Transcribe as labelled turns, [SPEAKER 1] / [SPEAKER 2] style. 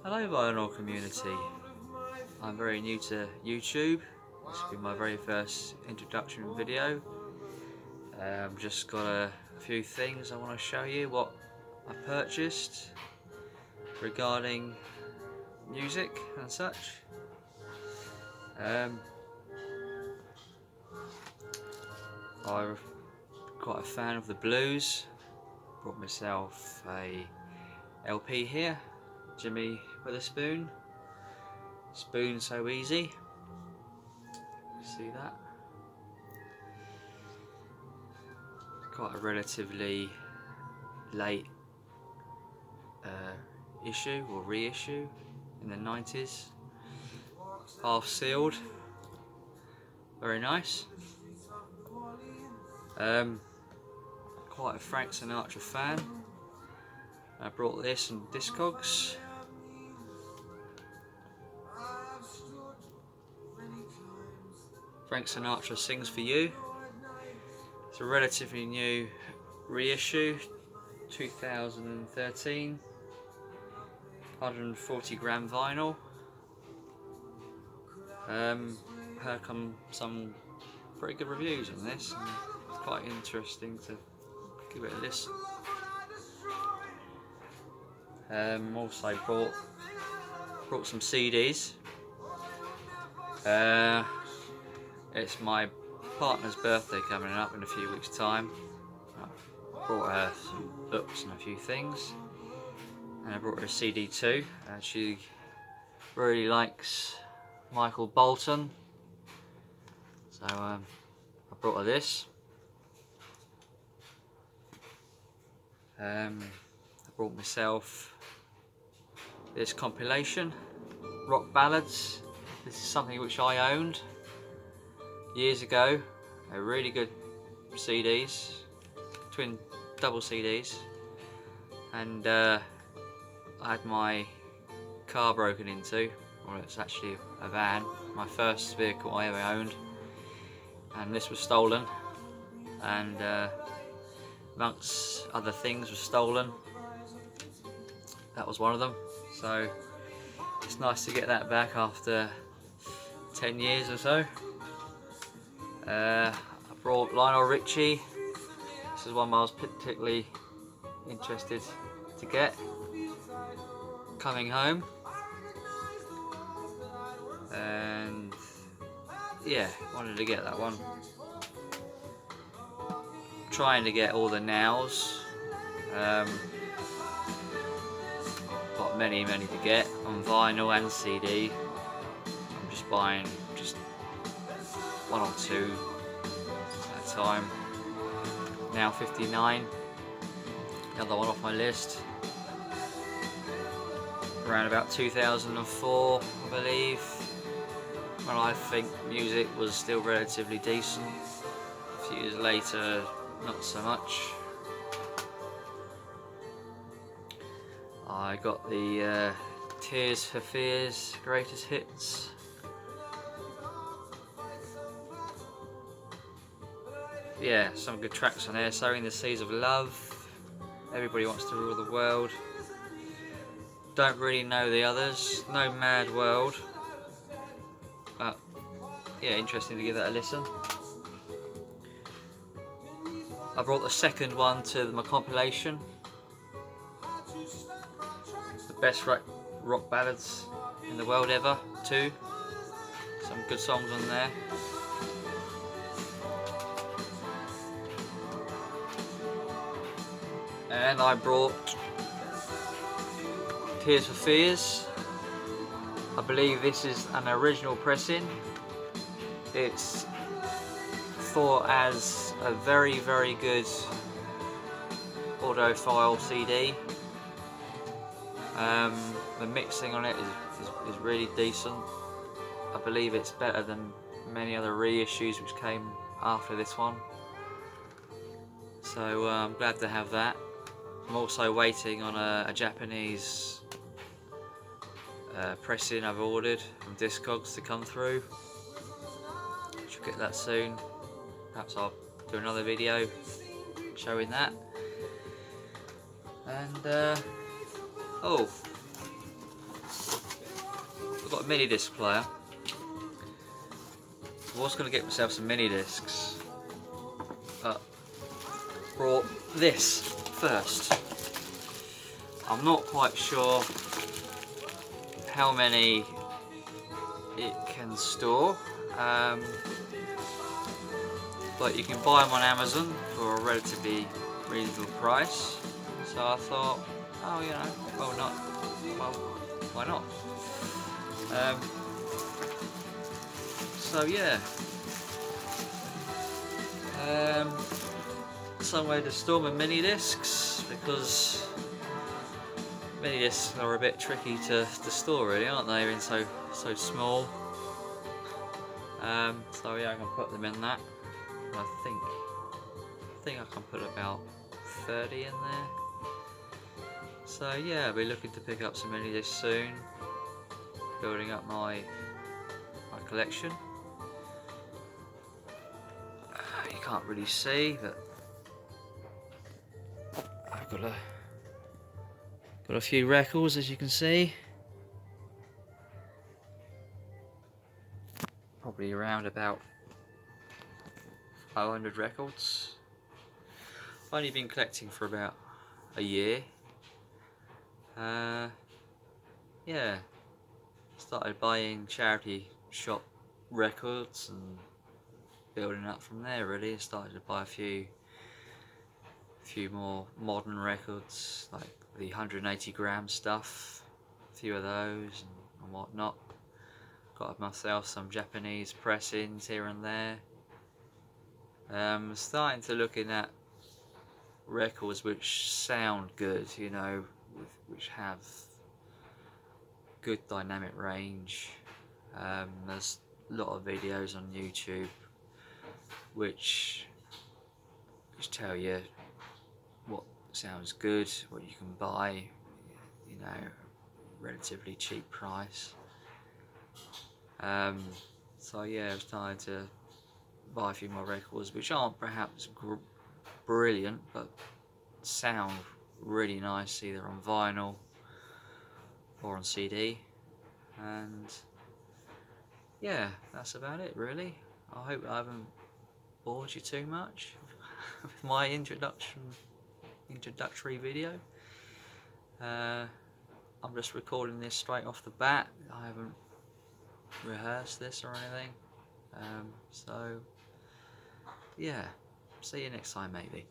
[SPEAKER 1] Hello vinyl community, I'm very new to YouTube. This will be my very first introduction video. Just got a few things I want to show you what I purchased regarding music and such. I'm quite a fan of the blues. Brought myself a LP here, Jimmy Witherspoon, Spoon So Easy. See that? Quite a relatively late issue or reissue in the 90s. Half sealed. Very nice. Quite a Frank Sinatra fan. I brought this in Discogs. Frank Sinatra Sings For You. It's a relatively new reissue, 2013, 140 gram vinyl. Heard some pretty good reviews on this, and it's quite interesting to give it a listen. Also brought some CDs. It's my partner's birthday coming up in a few weeks' time. I brought her some books and a few things, and I brought her a CD too. She really likes Michael Bolton, so I brought her this. I brought myself this compilation, Rock Ballads. This is something which I owned years ago. They're really good CDs, double CDs, and I had my car broken into. Well, it's actually a van, my first vehicle I ever owned, and this was stolen, and amongst other things was stolen. That was one of them, so it's nice to get that back after 10 years or so. I brought Lionel Richie. This is one I was particularly interested to get. Coming Home. And yeah, wanted to get that one. Trying to get all the Nows. Got many to get on vinyl and CD. I'm just buying just one or two at a time. Now 59, another one off my list. Around about 2004, I believe, when I think music was still relatively decent. A few years later, not so much. I got the Tears for Fears greatest hits. Yeah, some good tracks on there. Sowing the Seeds of Love, Everybody Wants to Rule the World. Don't really know the others. No Mad World. But yeah, interesting to give that a listen. I brought the second one to my compilation. The best rock ballads in the world ever, too. Some good songs on there. And I brought Tears for Fears. I believe this is an original pressing. It's thought as a very good audiophile CD. The mixing on it is really decent. I believe it's better than many other reissues which came after this one. So I'm glad to have that. I'm also waiting on a Japanese pressing I've ordered from Discogs to come through. Should get that soon. Perhaps I'll do another video showing that. And oh, I've got a mini disc player. I was going to get myself some mini discs, but brought this first. I'm not quite sure how many it can store, but you can buy them on Amazon for a relatively reasonable price. So I thought, oh, you know, well, why not? So yeah, somewhere to store my mini discs, because mini discs are a bit tricky to store, really, aren't they? They're so small. So yeah, I can put them in that. I think I can put about 30 in there. So yeah, I'll be looking to pick up some mini discs soon, building up my collection. You can't really see, but I've got a few records, as you can see. Probably around about 500 records. I've only been collecting for about a year. Yeah, started buying charity shop records and building up from there, really. Started to buy a few more modern records, like the 180 gram stuff, a few of those and whatnot. Got myself some Japanese pressings here and there. Starting to looking at records which sound good, you know, which have good dynamic range. There's a lot of videos on YouTube which tell you what sounds good, what you can buy, you know, relatively cheap price. So yeah, I'm starting to buy a few more records which aren't perhaps brilliant, but sound really nice, either on vinyl or on CD. And yeah, that's about it, really. I hope I haven't bored you too much with my introductory video. I'm just recording this straight off the bat. I haven't rehearsed this or anything. So yeah, see you next time, maybe.